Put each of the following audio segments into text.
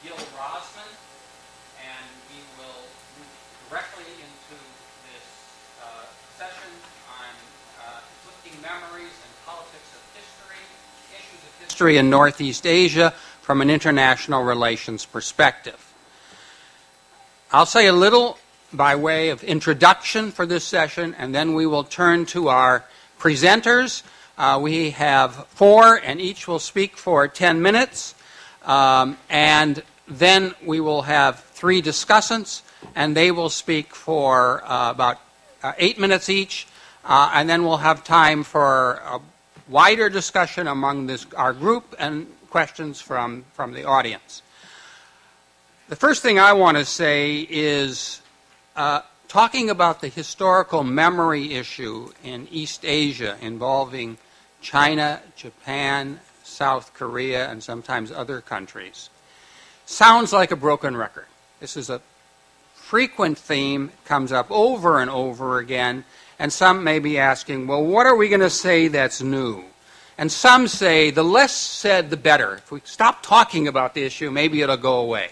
Gil Rosman, and we will move directly into this session on conflicting memories and politics of history, issues of history in Northeast Asia from an international relations perspective. I'll say a little by way of introduction for this session, and then we will turn to our presenters. We have 4, and each will speak for 10 minutes. And then we will have 3 discussants, and they will speak for about 8 minutes each. And then we'll have time for a wider discussion among our group and questions from the audience. The first thing I want to say is talking about the historical memory issue in East Asia involving China, Japan, South Korea, and sometimes other countries sounds like a broken record. This is a frequent theme, comes up over and over again, and some may be asking, well, what are we going to say that's new? And some say, the less said, the better. If we stop talking about the issue, maybe it'll go away.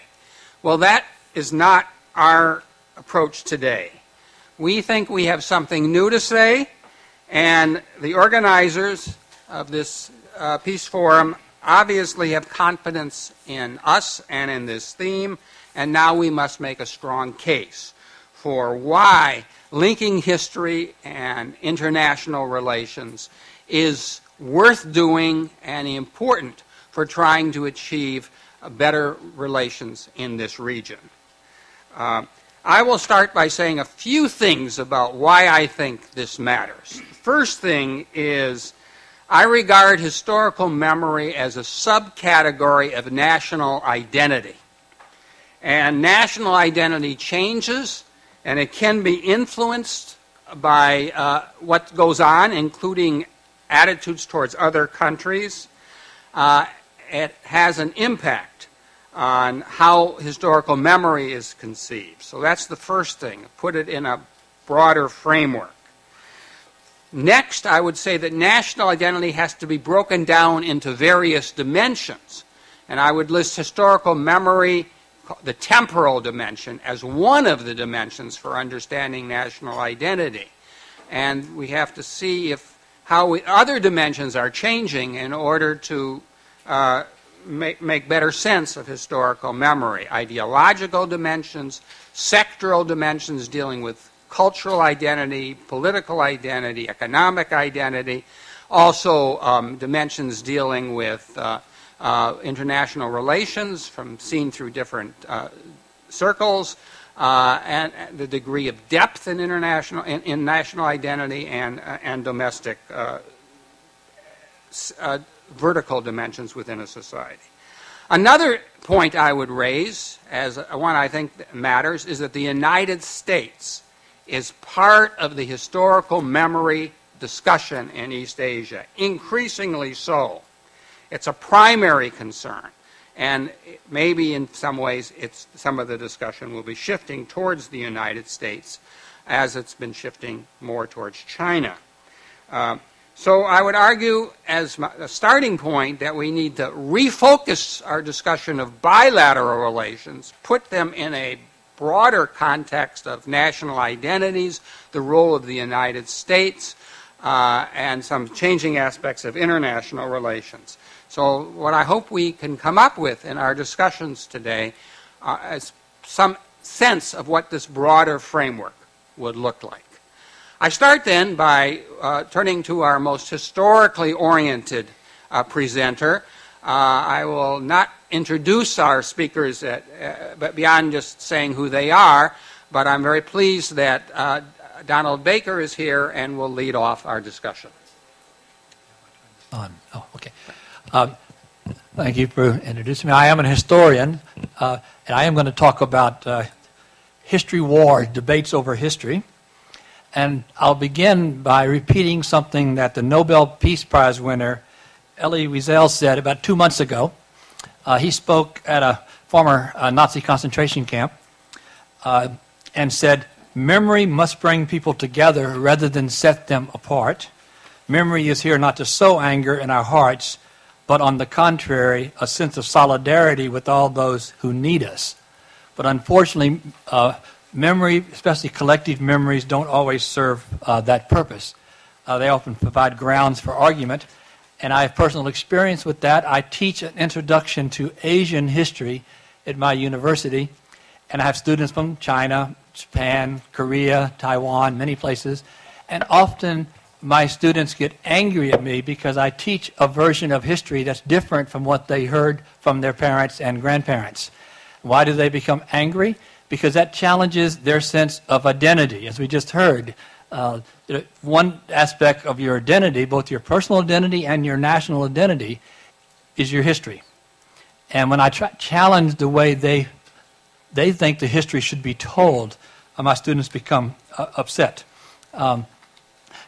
Well, that is not our approach today. We think we have something new to say, and the organizers of this Peace Forum obviously have confidence in us and in this theme, and now we must make a strong case for why linking history and international relations is worth doing and important for trying to achieve better relations in this region. I will start by saying a few things about why I think this matters. The first thing is I regard historical memory as a subcategory of national identity. And national identity changes, and it can be influenced by what goes on, including attitudes towards other countries. It has an impact on how historical memory is conceived. So that's the first thing, put it in a broader framework. Next, I would say that national identity has to be broken down into various dimensions. And I would list historical memory, the temporal dimension, as one of the dimensions for understanding national identity. And we have to see how other dimensions are changing in order to make better sense of historical memory. Ideological dimensions, sectoral dimensions dealing with cultural identity, political identity, economic identity, also dimensions dealing with international relations seen through different circles, and the degree of depth in in national identity and domestic vertical dimensions within a society. Another point I would raise, as one I think matters, is that the United States is part of the historical memory discussion in East Asia, increasingly so. It's a primary concern, and maybe in some ways some of the discussion will be shifting towards the United States as it's been shifting more towards China. So I would argue as a starting point that we need to refocus our discussion of bilateral relations, put them in a broader context of national identities, the role of the United States, and some changing aspects of international relations. So what I hope we can come up with in our discussions today is some sense of what this broader framework would look like. I start then by turning to our most historically oriented presenter. I will not introduce our speakers but beyond just saying who they are, but I'm very pleased that Donald Baker is here and will lead off our discussion. Okay. Thank you for introducing me. I am an historian, and I am going to talk about history wars, debates over history. And I'll begin by repeating something that the Nobel Peace Prize winner Elie Wiesel said about 2 months ago. He spoke at a former Nazi concentration camp and said, "Memory must bring people together rather than set them apart. Memory is here not to sow anger in our hearts, but on the contrary, a sense of solidarity with all those who need us. But unfortunately, memory, especially collective memories, don't always serve that purpose. They often provide grounds for argument, and I have personal experience with that. I teach an introduction to Asian history at my university, and I have students from China, Japan, Korea, Taiwan, many places, and often my students get angry at me because I teach a version of history that's different from what they heard from their parents and grandparents. Why do they become angry? Because that challenges their sense of identity. As we just heard, one aspect of your identity, both your personal identity and your national identity, is your history. And when I challenge the way they think the history should be told, my students become upset.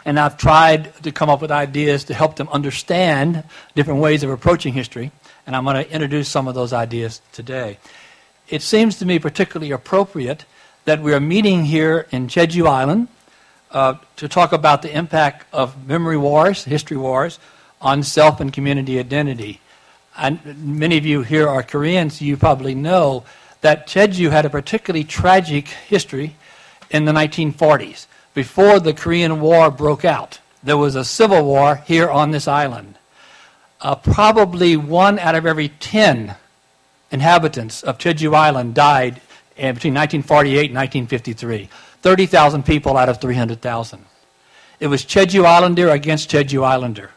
And I've tried to come up with ideas to help them understand different ways of approaching history, and I'm going to introduce some of those ideas today. It seems to me particularly appropriate that we are meeting here in Jeju Island to talk about the impact of memory wars, history wars, on self and community identity. And many of you here are Koreans, so you probably know that Jeju had a particularly tragic history in the 1940s. Before the Korean War broke out, there was a civil war here on this island. Probably 1 out of every 10 inhabitants of Jeju Island died between 1948 and 1953. 30,000 people out of 300,000. It was Jeju Islander against Jeju Islander.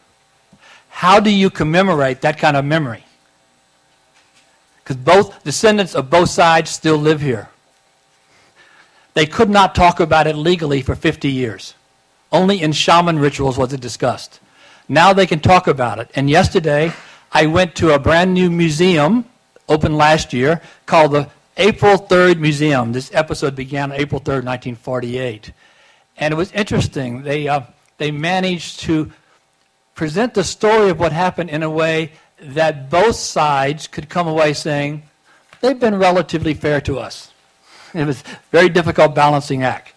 How do you commemorate that kind of memory? Because both descendants of both sides still live here. They could not talk about it legally for 50 years. Only in shaman rituals was it discussed. Now they can talk about it. And yesterday, I went to a brand new museum, opened last year, called the April 3rd Museum. This episode began on April 3rd, 1948. And it was interesting. They managed to present the story of what happened in a way that both sides could come away saying, they've been relatively fair to us. It was a very difficult balancing act.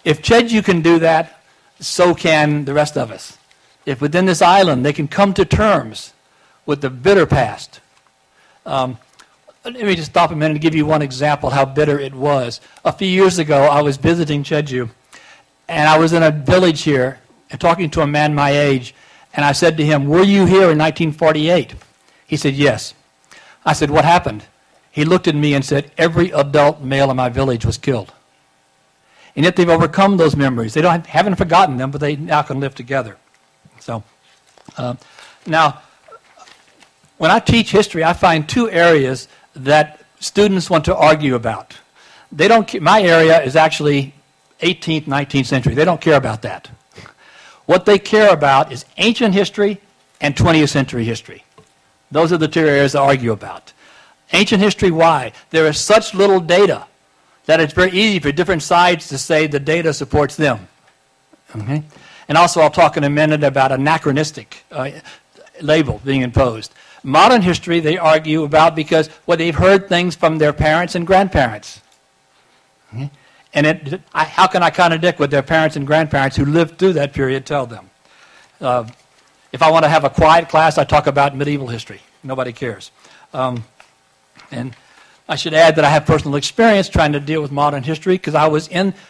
If Jeju can do that, so can the rest of us. If within this island they can come to terms with the bitter past. Let me just stop a minute and give you one example how bitter it was. A few years ago, I was visiting Jeju, and I was in a village here and talking to a man my age, and I said to him, were you here in 1948? He said, yes. I said, what happened? He looked at me and said, every adult male in my village was killed. And yet they've overcome those memories. They haven't forgotten them, but they now can live together. So, now, when I teach history, I find two areas that students want to argue about. My area is actually 18th, 19th century. They don't care about that. What they care about is ancient history and 20th century history. Those are the two areas I argue about. Ancient history, why? There is such little data that it's very easy for different sides to say the data supports them. Okay? And also I'll talk in a minute about anachronistic label being imposed. Modern history they argue about because they've heard things from their parents and grandparents. Okay? And how can I contradict what their parents and grandparents who lived through that period tell them? If I want to have a quiet class, I talk about medieval history. Nobody cares. And I should add that I have personal experience trying to deal with modern history because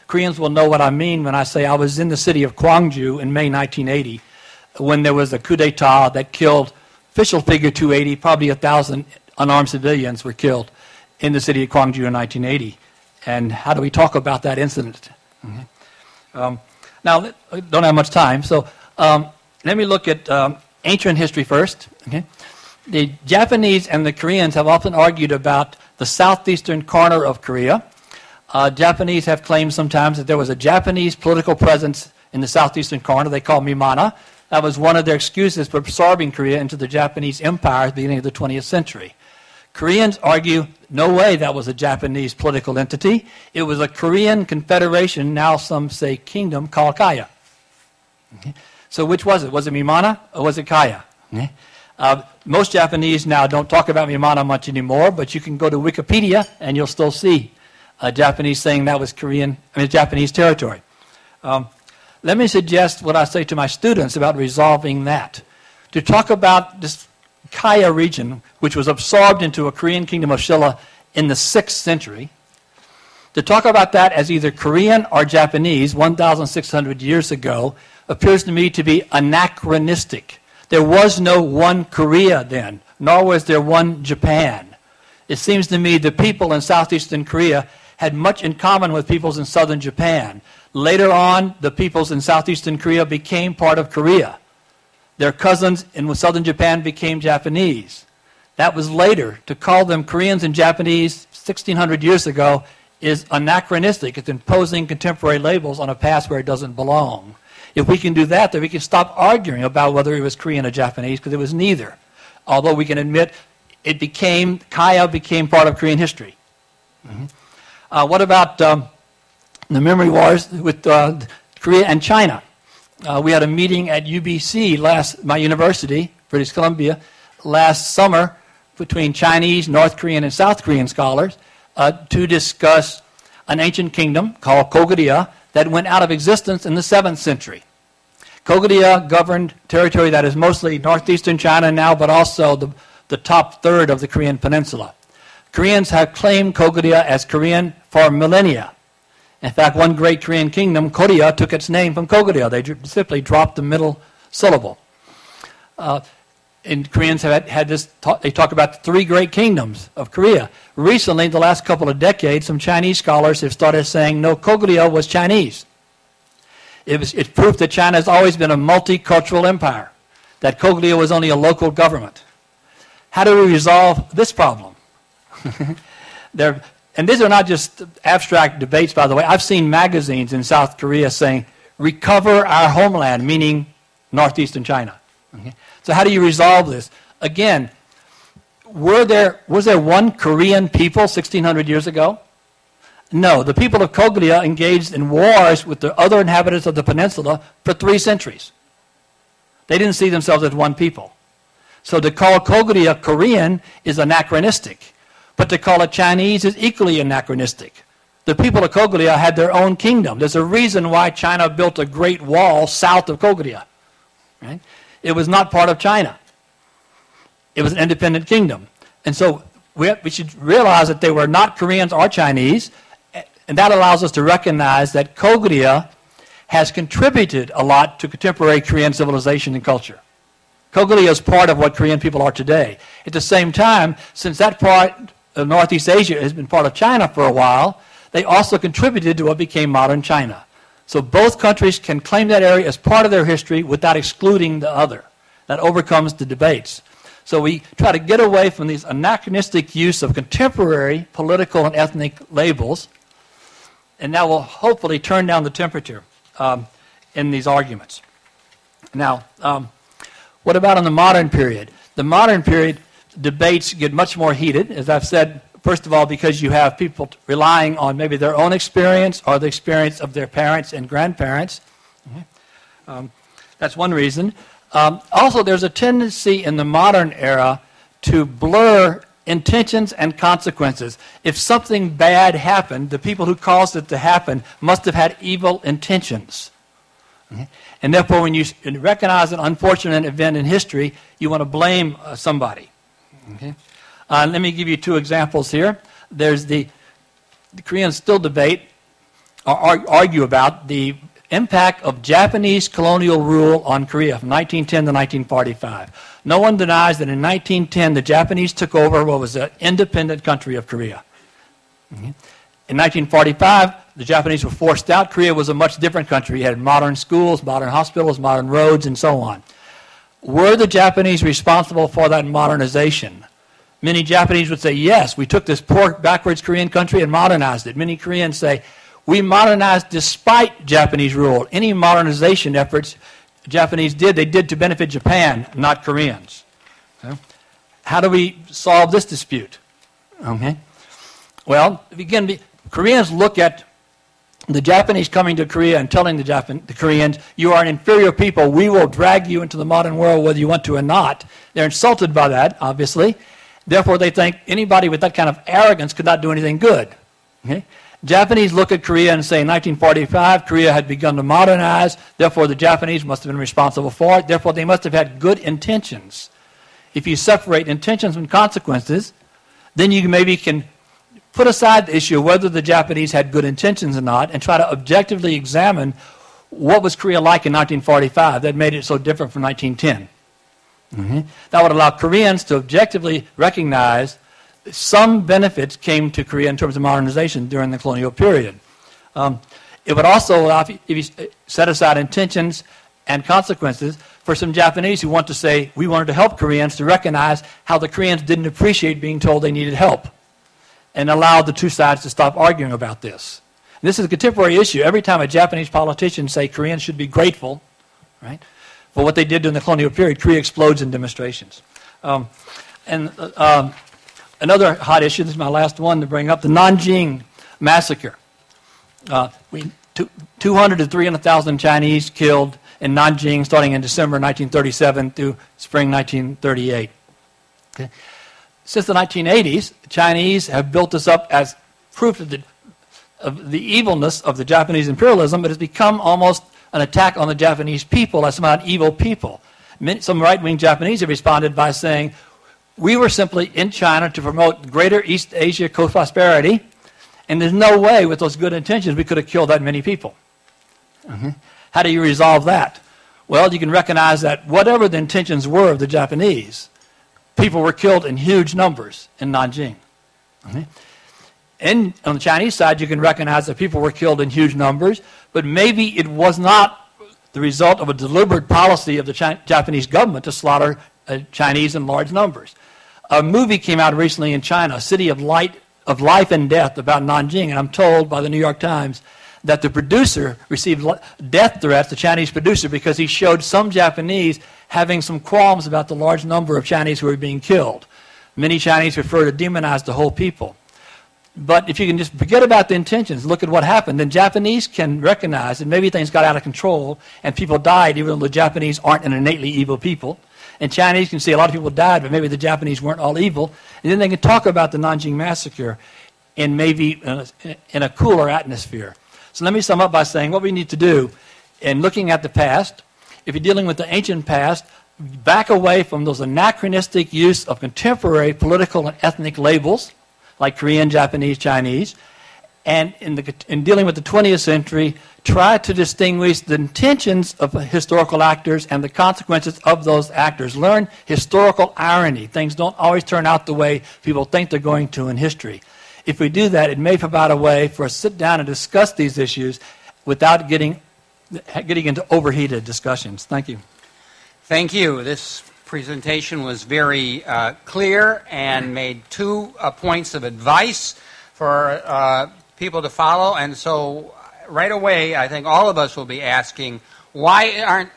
Koreans will know what I mean when I say I was in the city of Gwangju in May 1980 when there was a coup d'etat that killed, official figure 280, probably 1,000 unarmed civilians were killed in the city of Gwangju in 1980. And how do we talk about that incident? Okay. Now, I don't have much time, so let me look at ancient history first. Okay. The Japanese and the Koreans have often argued about the southeastern corner of Korea. Japanese have claimed sometimes that there was a Japanese political presence in the southeastern corner they call Mimana. That was one of their excuses for absorbing Korea into the Japanese empire at the beginning of the 20th century. Koreans argue, no way that was a Japanese political entity. It was a Korean confederation, now some say kingdom, called Kaya. Okay. So which was it? Was it Mimana or was it Kaya? Okay. Most Japanese now don't talk about Mimana much anymore, but you can go to Wikipedia and you'll still see Japanese saying that was Japanese territory. Let me suggest what I say to my students about resolving that. To talk about this Kaya region, which was absorbed into a Korean kingdom of Shilla in the 6th century. To talk about that as either Korean or Japanese 1,600 years ago appears to me to be anachronistic. There was no one Korea then, nor was there one Japan. It seems to me the people in southeastern Korea had much in common with peoples in southern Japan. Later on, the peoples in southeastern Korea became part of Korea. Their cousins in southern Japan became Japanese. That was later. To call them Koreans and Japanese 1,600 years ago is anachronistic. It's imposing contemporary labels on a past where it doesn't belong. If we can do that, then we can stop arguing about whether it was Korean or Japanese, because it was neither. Although we can admit Kaya became part of Korean history. What about the memory wars with Korea and China? We had a meeting at UBC, my university, British Columbia, last summer between Chinese, North Korean, and South Korean scholars to discuss an ancient kingdom called Goguryeo that went out of existence in the 7th century. Goguryeo governed territory that is mostly northeastern China now, but also the top third of the Korean peninsula. Koreans have claimed Goguryeo as Korean for millennia. In fact, one great Korean kingdom, Korea, took its name from Goguryeo. They simply dropped the middle syllable. And Koreans have had this, they talk about the 3 great kingdoms of Korea. Recently, the last couple of decades, some Chinese scholars have started saying, no, Goguryeo was Chinese. It's proof that China has always been a multicultural empire, that Goguryeo was only a local government. How do we resolve this problem? And these are not just abstract debates, by the way. I've seen magazines in South Korea saying, recover our homeland, meaning northeastern China. Okay? So how do you resolve this? Again, was there one Korean people 1,600 years ago? No. The people of Goguryeo engaged in wars with the other inhabitants of the peninsula for 3 centuries. They didn't see themselves as one people. So to call Goguryeo Korean is anachronistic. But to call it Chinese is equally anachronistic. The people of Goguryeo had their own kingdom. There's a reason why China built a great wall south of Goguryeo. Right? It was not part of China. It was an independent kingdom. And so we should realize that they were not Koreans or Chinese, and that allows us to recognize that Goguryeo has contributed a lot to contemporary Korean civilization and culture. Goguryeo is part of what Korean people are today. At the same time, since that part of Northeast Asia has been part of China for a while, they also contributed to what became modern China. So both countries can claim that area as part of their history without excluding the other. That overcomes the debates. So we try to get away from these anachronistic use of contemporary political and ethnic labels, and that will hopefully turn down the temperature in these arguments. Now, what about in the modern period? The modern period debates get much more heated, as I've said, first of all, because you have people relying on maybe their own experience or the experience of their parents and grandparents. That's one reason. Also, there's a tendency in the modern era to blur intentions and consequences. If something bad happened, the people who caused it to happen must have had evil intentions. And therefore, when you recognize an unfortunate event in history, you want to blame somebody. Okay? Let me give you 2 examples here. There's the Koreans still debate or argue about the impact of Japanese colonial rule on Korea from 1910 to 1945. No one denies that in 1910 the Japanese took over what was an independent country of Korea. In 1945, the Japanese were forced out. Korea was a much different country. It had modern schools, modern hospitals, modern roads, and so on. Were the Japanese responsible for that modernization? Many Japanese would say, yes, we took this poor, backwards Korean country and modernized it. Many Koreans say, we modernized despite Japanese rule. Any modernization efforts the Japanese did, they did to benefit Japan, not Koreans. Okay? How do we solve this dispute? Okay. Well, again, Koreans look at the Japanese coming to Korea and telling the Koreans, you are an inferior people, we will drag you into the modern world whether you want to or not. They're insulted by that, obviously. Therefore, they think anybody with that kind of arrogance could not do anything good. Okay? Japanese look at Korea and say in 1945, Korea had begun to modernize, therefore the Japanese must have been responsible for it, therefore they must have had good intentions. if you separate intentions from consequences, then you maybe can put aside the issue of whether the Japanese had good intentions or not and try to objectively examine what was Korea like in 1945 that made it so different from 1910. That would allow Koreans to objectively recognize some benefits came to Korea in terms of modernization during the colonial period. It would also allow, if you set aside intentions and consequences, for some Japanese who want to say, we wanted to help Koreans, to recognize how the Koreans didn't appreciate being told they needed help, and allow the two sides to stop arguing about this. And this is a contemporary issue. Every time a Japanese politician say Koreans should be grateful, right, for what they did during the colonial period, Korea explodes in demonstrations. Another hot issue, this is my last one to bring up, the Nanjing massacre. 200 to 300,000 Chinese killed in Nanjing starting in December 1937 through spring 1938. Okay. Since the 1980s, the Chinese have built this up as proof of the evilness of the Japanese imperialism. It has become almost an attack on the Japanese people as somehow evil people. Some right-wing Japanese have responded by saying, we were simply in China to promote greater East Asia co-prosperity, and there's no way with those good intentions we could have killed that many people. How do you resolve that? Well, you can recognize that whatever the intentions were of the Japanese, people were killed in huge numbers in Nanjing. And on the Chinese side, you can recognize that people were killed in huge numbers, but maybe it was not the result of a deliberate policy of the Japanese government to slaughter Chinese in large numbers. A movie came out recently in China, A City of Life and Death, about Nanjing, and I'm told by the New York Times that the producer received death threats, the Chinese producer, because he showed some Japanese having some qualms about the large number of Chinese who were being killed. Many Chinese prefer to demonize the whole people. But if you can just forget about the intentions, look at what happened, then Japanese can recognize that maybe things got out of control and people died, even though the Japanese aren't an innately evil people. And Chinese can see a lot of people died, but maybe the Japanese weren't all evil. And then they can talk about the Nanjing massacre in maybe in a cooler atmosphere. So let me sum up by saying what we need to do in looking at the past, if you're dealing with the ancient past, back away from those anachronistic use of contemporary political and ethnic labels, like Korean, Japanese, Chinese, and in dealing with the 20th century, try to distinguish the intentions of historical actors and the consequences of those actors. Learn historical irony. Things don't always turn out the way people think they're going to in history. If we do that, it may provide a way for us to sit down and discuss these issues without getting into overheated discussions. Thank you. Thank you. This presentation was very clear and made 2 points of advice for people to follow. And so right away, I think all of us will be asking, why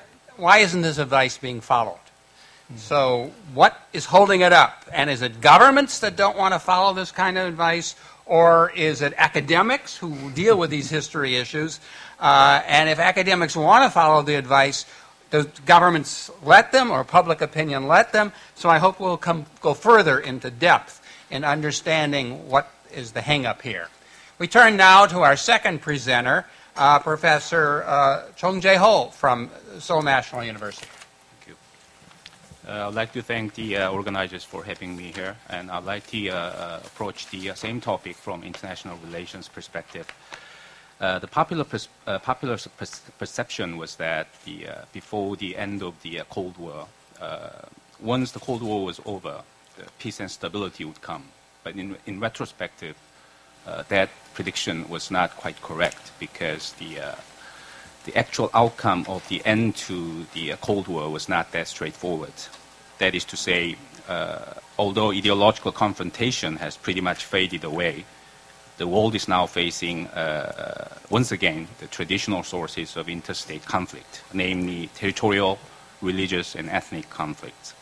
isn't this advice being followed? So what is holding it up? And is it governments that don't want to follow this kind of advice? Or is it academics who deal with these history issues? And if academics want to follow the advice, does governments let them or public opinion let them? So I hope we'll go further into depth in understanding what is the hang-up here. We turn now to our second presenter, Professor Chung Jae-ho from Seoul National University. I'd like to thank the organizers for having me here, and I'd like to approach the same topic from international relations perspective. The popular perception was that before the end of the Cold War, once the Cold War was over, peace and stability would come. But in retrospective, that prediction was not quite correct, because the actual outcome of the end to the Cold War was not that straightforward. That is to say, although ideological confrontation has pretty much faded away, the world is now facing, once again, the traditional sources of interstate conflict, namely territorial, religious, and ethnic conflicts.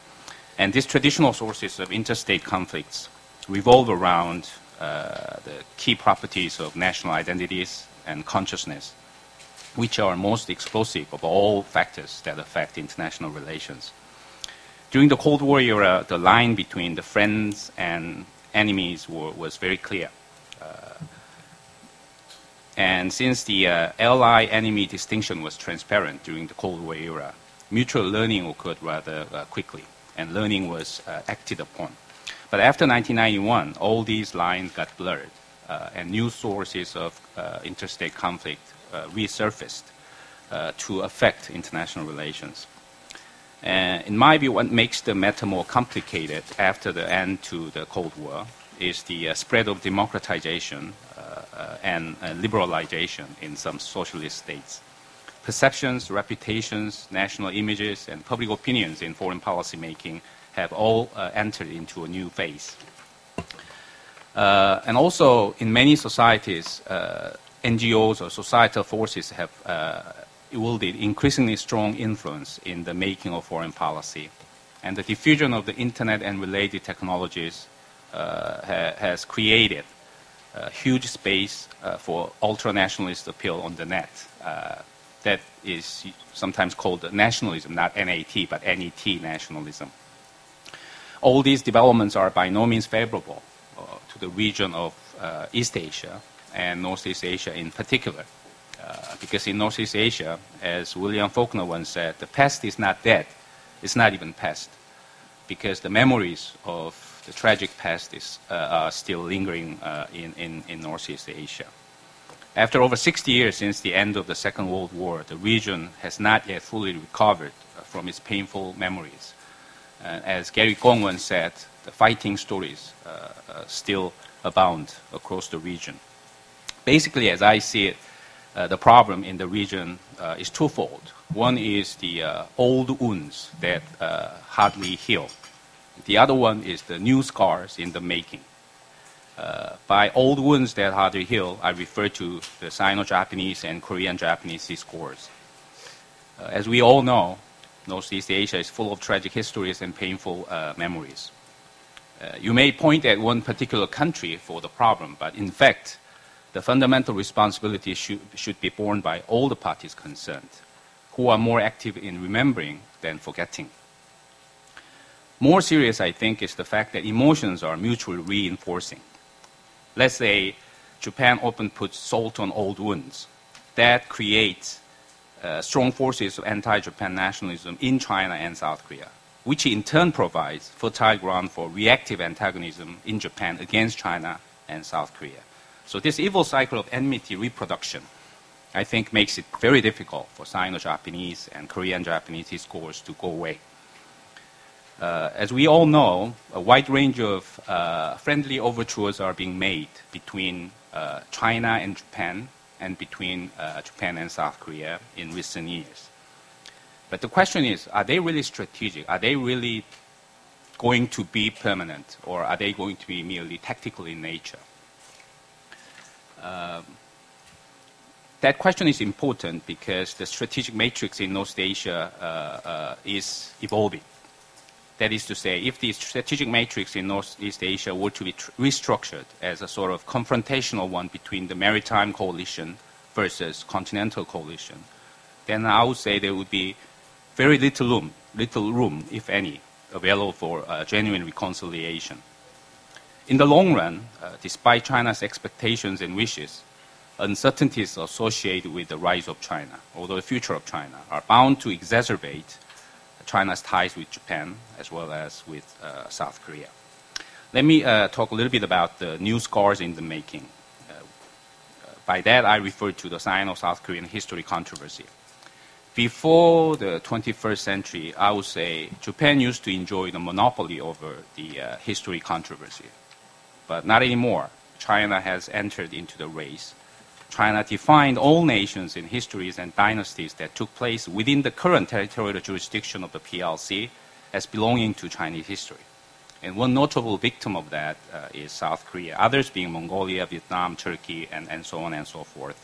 And these traditional sources of interstate conflicts revolve around the key properties of national identities and consciousness, which are most explosive of all factors that affect international relations. During the Cold War era, the line between the friends and enemies was very clear. And since the ally-enemy distinction was transparent during the Cold War era, mutual learning occurred rather quickly. and learning was acted upon. But after 1991, all these lines got blurred, and new sources of interstate conflict resurfaced to affect international relations. And in my view, what makes the matter more complicated after the end to the Cold War is the spread of democratization and liberalization in some socialist states. Perceptions, reputations, national images, and public opinions in foreign policy making have all entered into a new phase. And also, in many societies, NGOs or societal forces have wielded increasingly strong influence in the making of foreign policy. And the diffusion of the internet and related technologies has created a huge space for ultra-nationalist appeal on the net. That is sometimes called nationalism, not NAT, but NET nationalism. All these developments are by no means favorable to the region of East Asia and Northeast Asia in particular. Because in Northeast Asia, as William Faulkner once said, the past is not dead, it's not even past, because the memories of the tragic past are still lingering in Northeast Asia. After over 60 years since the end of the Second World War, the region has not yet fully recovered from its painful memories. As Gary Gong once said, the fighting stories still abound across the region. Basically, as I see it, the problem in the region is twofold. One is the old wounds that hardly heal. The other one is the new scars in the making. By old wounds that hardly heal, I refer to the Sino-Japanese and Korean-Japanese discourse. As we all know, Northeast Asia is full of tragic histories and painful memories. You may point at one particular country for the problem, but in fact, the fundamental responsibility should be borne by all the parties concerned, who are more active in remembering than forgetting. More serious, I think, is the fact that emotions are mutually reinforcing. Let's say Japan often puts salt on old wounds. That creates strong forces of anti-Japan nationalism in China and South Korea, which in turn provides fertile ground for reactive antagonism in Japan against China and South Korea. So this evil cycle of enmity reproduction, I think, makes it very difficult for Sino-Japanese and Korean-Japanese discourse to go away. As we all know, a wide range of friendly overtures are being made between China and Japan and between Japan and South Korea in recent years. But the question is, are they really strategic? Are they really going to be permanent, or are they going to be merely tactical in nature? That question is important because the strategic matrix in North Asia is evolving. That is to say, if the strategic matrix in Northeast Asia were to be restructured as a sort of confrontational one between the maritime coalition versus continental coalition, then I would say there would be very little room, if any, available for genuine reconciliation. In the long run, despite China's expectations and wishes, uncertainties associated with the rise of China, or the future of China, are bound to exacerbate China's ties with Japan as well as with South Korea. Let me talk a little bit about the new scars in the making. By that, I refer to the Sino-South Korean history controversy. Before the 21st century, I would say Japan used to enjoy the monopoly over the history controversy. But not anymore. China has entered into the race. China defined all nations in histories and dynasties that took place within the current territorial jurisdiction of the PLC as belonging to Chinese history. And one notable victim of that is South Korea, others being Mongolia, Vietnam, Turkey, and so on and so forth.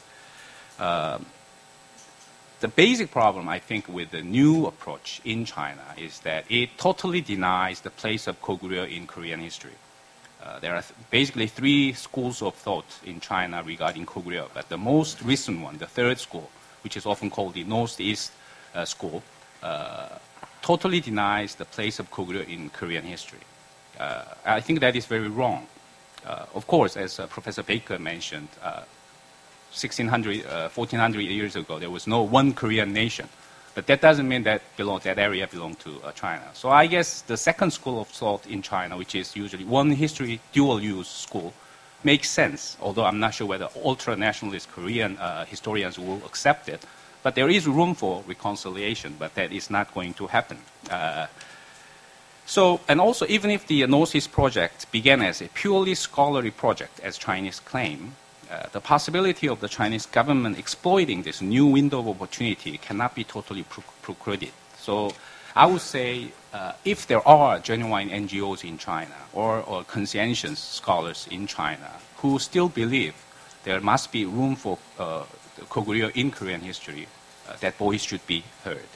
The basic problem, I think, with the new approach in China is that it totally denies the place of Goguryeo in Korean history. There are basically three schools of thought in China regarding Goguryeo, but the most recent one, the third school, which is often called the Northeast School, totally denies the place of Goguryeo in Korean history. I think that is very wrong. Of course, as Professor Baker mentioned, 1400 years ago, there was no one Korean nation But that doesn't mean that that area belongs to China. So I guess the second school of thought in China, which is usually one history, dual use school, makes sense, although I'm not sure whether ultra-nationalist Korean historians will accept it. But there is room for reconciliation, but that is not going to happen. And also, even if the Northeast Project began as a purely scholarly project, as Chinese claim, the possibility of the Chinese government exploiting this new window of opportunity cannot be totally precluded. So I would say if there are genuine NGOs in China or conscientious scholars in China who still believe there must be room for Korea in Korean history, that voice should be heard.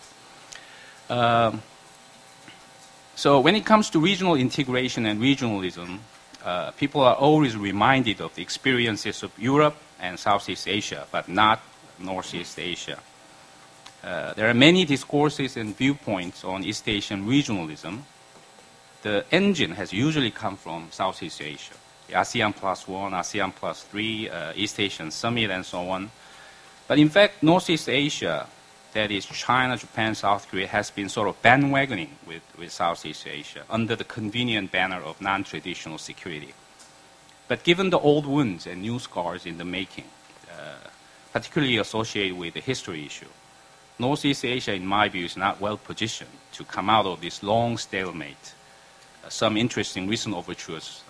So when it comes to regional integration and regionalism, people are always reminded of the experiences of Europe and Southeast Asia, but not Northeast Asia. There are many discourses and viewpoints on East Asian regionalism. The engine has usually come from Southeast Asia. The ASEAN +1, ASEAN +3, East Asian Summit, and so on. But in fact, Northeast Asia, that is China, Japan, South Korea, has been sort of bandwagoning with Southeast Asia under the convenient banner of non-traditional security. But given the old wounds and new scars in the making, particularly associated with the history issue, Northeast Asia, in my view, is not well positioned to come out of this long stalemate, some interesting recent overtures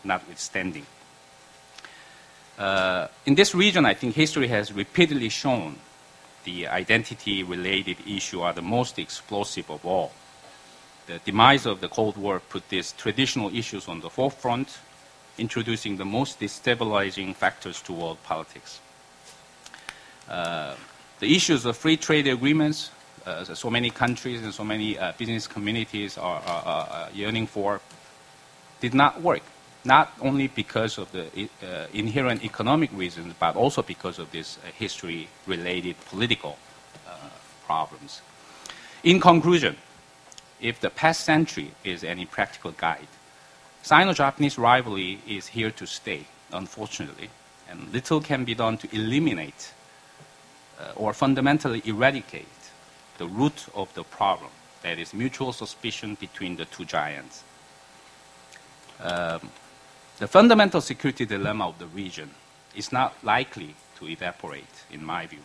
notwithstanding. In this region, I think history has repeatedly shown the identity-related issue are the most explosive of all. The demise of the Cold War put these traditional issues on the forefront, introducing the most destabilizing factors to world politics. The issues of free trade agreements, so many countries and so many business communities are yearning for, did not work. Not only because of the inherent economic reasons, but also because of these history-related political problems. In conclusion, if the past century is any practical guide, Sino-Japanese rivalry is here to stay, unfortunately, and little can be done to eliminate or fundamentally eradicate the root of the problem, that is mutual suspicion between the two giants. The fundamental security dilemma of the region is not likely to evaporate, in my view.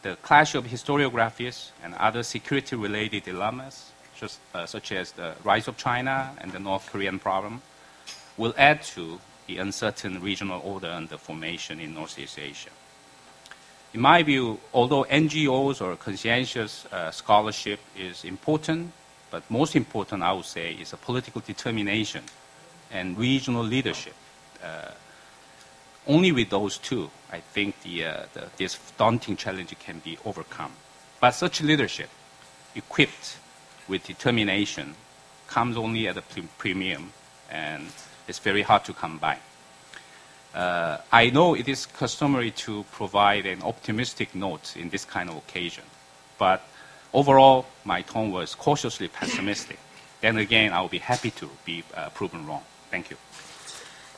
The clash of historiographies and other security-related dilemmas, such as the rise of China and the North Korean problem, will add to the uncertain regional order under formation in Northeast Asia. In my view, although NGOs or conscientious scholarship is important, but most important, I would say, is a political determination and regional leadership. Only with those two, I think this daunting challenge can be overcome. But such leadership, equipped with determination, comes only at a premium, and it's very hard to come by. I know it is customary to provide an optimistic note in this kind of occasion, but overall, my tone was cautiously pessimistic. Then again, I will be happy to be proven wrong. Thank you.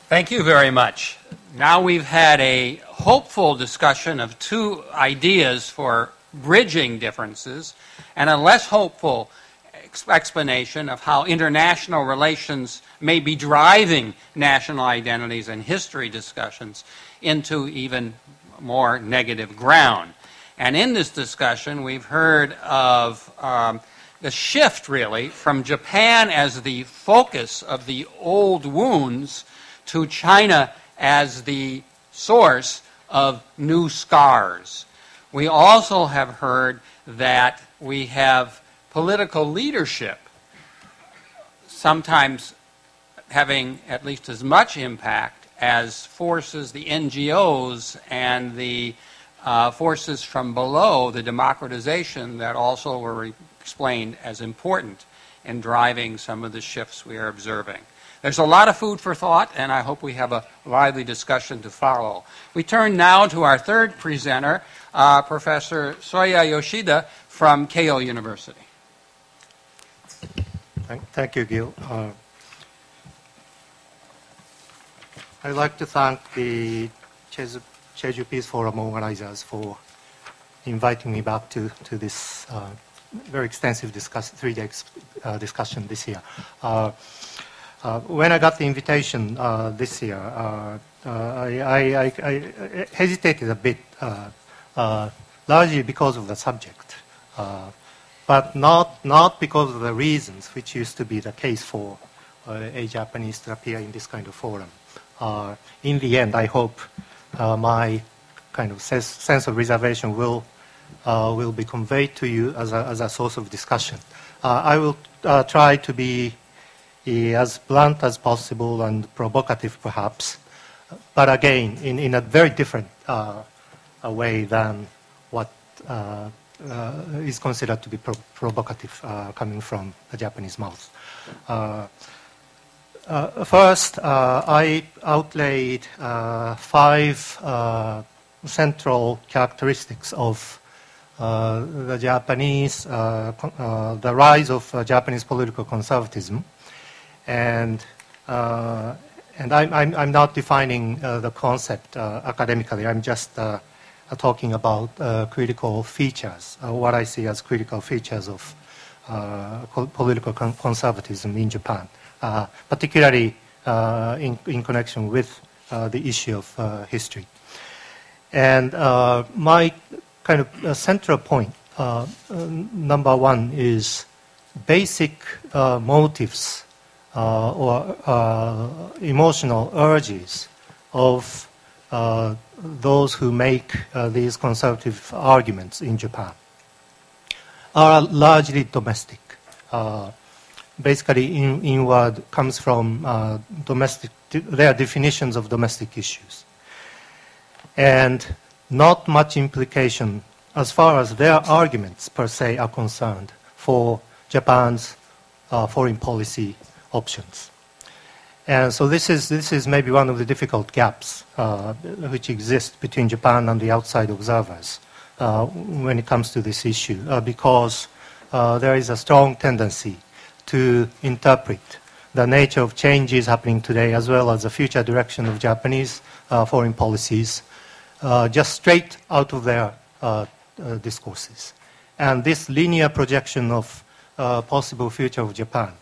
Thank you very much. Now we've had a hopeful discussion of two ideas for bridging differences and a less hopeful explanation of how international relations may be driving national identities and history discussions into even more negative ground. And in this discussion, we've heard of the shift, really, from Japan as the focus of the old wounds to China as the source of new scars. We also have heard that we have political leadership sometimes having at least as much impact as forces, the NGOs and the forces from below, the democratization that also were explained as important in driving some of the shifts we are observing. There's a lot of food for thought, and I hope we have a lively discussion to follow. We turn now to our third presenter, Professor Soya Yoshida from Keio University. Thank you, Gil. I'd like to thank the Jeju Peace Forum organizers for inviting me back to this very extensive three-day discussion this year. When I got the invitation this year, I hesitated a bit, largely because of the subject, but not because of the reasons, which used to be the case for a Japanese to appear in this kind of forum. In the end, I hope my kind of sense of reservation will be conveyed to you as a source of discussion. I will try to be as blunt as possible and provocative, perhaps, but again, in a very different way than what is considered to be provocative coming from a Japanese mouth. First, I outlaid 5 central characteristics of the Japanese, the rise of Japanese political conservatism, and I'm not defining the concept academically. I'm just talking about critical features, what I see as critical features of political conservatism in Japan, particularly in connection with the issue of history. And my kind of central point, number one, is basic motives or emotional urges of those who make these conservative arguments in Japan are largely domestic. Basically, inward comes from domestic, their definitions of domestic issues. And not much implication as far as their arguments per se are concerned for Japan's foreign policy options. And so this is maybe one of the difficult gaps which exist between Japan and the outside observers when it comes to this issue, because there is a strong tendency to interpret the nature of changes happening today as well as the future direction of Japanese foreign policies just straight out of their discourses. And this linear projection of possible future of Japan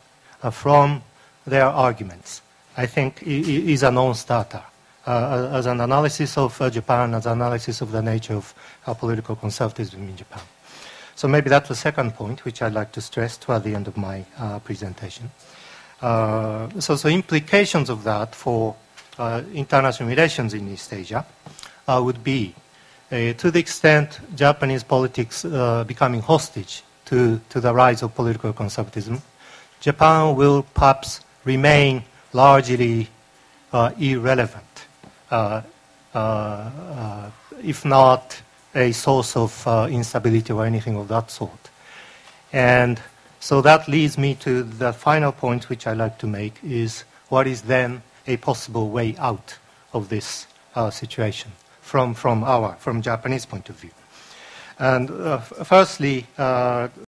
from their arguments, I think, is a non-starter as an analysis of Japan, as an analysis of the nature of political conservatism in Japan. So maybe that's the second point, which I'd like to stress toward the end of my presentation. So implications of that for international relations in East Asia would be, to the extent Japanese politics becoming hostage to the rise of political conservatism, Japan will perhaps remain largely irrelevant, if not a source of instability or anything of that sort. And so that leads me to the final point which I like to make, is what is then a possible way out of this situation from Japanese point of view. And firstly,